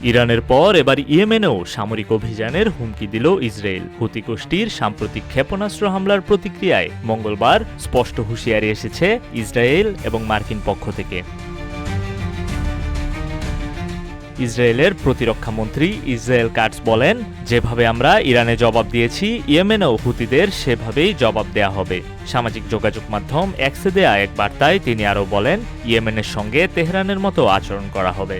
ইরানের পর এবার ইয়েমেনেও সামরিক অভিযানের হুমকি দিল ইসরায়েল। হুতি গোষ্ঠীর সাম্প্রতিক ক্ষেপণাস্ত্র হামলার প্রতিক্রিয়ায় মঙ্গলবার স্পষ্ট হুঁশিয়ারি এসেছে ইসরায়েল এবং মার্কিন পক্ষ থেকে। ইসরায়েলের প্রতিরক্ষা মন্ত্রী ইসরায়েল কাটস বলেন, যেভাবে আমরা ইরানে জবাব দিয়েছি, ইয়েমেনেও হুতিদের সেভাবেই জবাব দেয়া হবে। সামাজিক যোগাযোগ মাধ্যম এক্সে দেয়া এক বার্তায় তিনি আরও বলেন, ইয়েমেনের সঙ্গে তেহরানের মতো আচরণ করা হবে।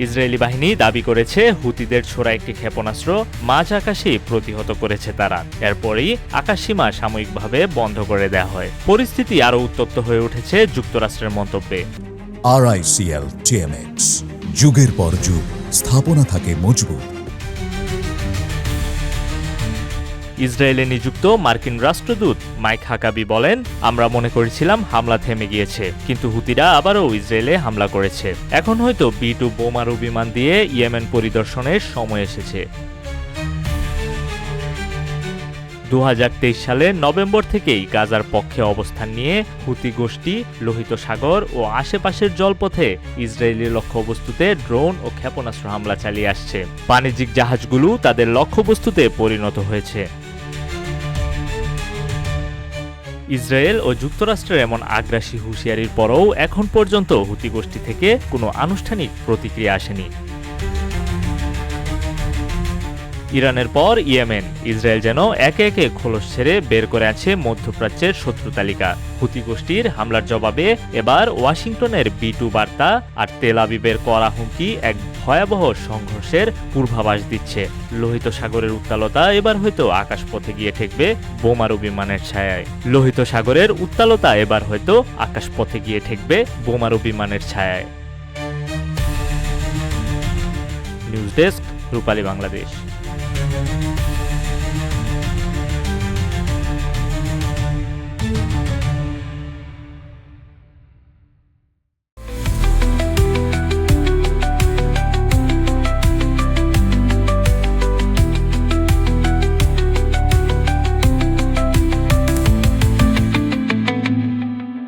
ইসরায়েলি বাহিনী দাবি করেছে, হুতিদের ছোড়া একটি ক্ষেপণাস্ত্র মাঝ আকাশেই প্রতিহত করেছে তারা। এরপরই আকাশসীমা সাময়িকভাবে বন্ধ করে দেওয়া হয়। পরিস্থিতি আরও উত্তপ্ত হয়ে উঠেছে যুক্তরাষ্ট্রের মন্তব্যে। RICL TMX, যুগের পর যুগ স্থাপনা থাকে মজবুত। ইসরায়েলে নিযুক্ত মার্কিন রাষ্ট্রদূত মাইক হাকাবি বলেন, আমরা মনে করেছিলাম হামলা থেমে গিয়েছে, কিন্তু হুতিরা আবারও ইসরায়েলে হামলা করেছে। এখন হয়তো B-2 বোমারু বিমান দিয়ে ইয়েমেন পরিদর্শনের সময় এসেছে। 2023 সালের নভেম্বর থেকেই গাজার পক্ষে অবস্থান নিয়ে হুতি গোষ্ঠী লোহিত সাগর ও আশেপাশের জলপথে ইসরায়েলি লক্ষ্যবস্তুতে ড্রোন ও ক্ষেপণাস্ত্র হামলা চালিয়ে আসছে। বাণিজ্যিক জাহাজগুলো তাদের লক্ষ্যবস্তুতে পরিণত হয়েছে। ইসরায়েল ও যুক্তরাষ্ট্রের এমন আগ্রাসী হুঁশিয়ারির পরও এখন পর্যন্ত হুতি গোষ্ঠী থেকে কোনো আনুষ্ঠানিক প্রতিক্রিয়া আসেনি। ইরানের পর ইয়েমেন, ইসরায়েল যেন একে একে খোলস ছেড়ে বের করে আছে মধ্যপ্রাচ্যের শত্রু তালিকা। হুতি গোষ্ঠীর হামলার জবাবে এবার ওয়াশিংটনের B-2 বার্তা আর তেল আবিবের কড়া হুমকি এক ভয়াবহ সংঘর্ষের পূর্বাভাস দিচ্ছে। লোহিত সাগরের উত্তালতা এবার হয়তো আকাশপথে গিয়ে ঠেকবে বোমারু বিমানের ছায়ায়। লোহিত সাগরের উত্তালতা এবার হয়তো আকাশপথে গিয়ে ঠেকবে বোমারু বিমানের ছায়ায়। নিউজ ডেস্ক, রূপালী বাংলাদেশ।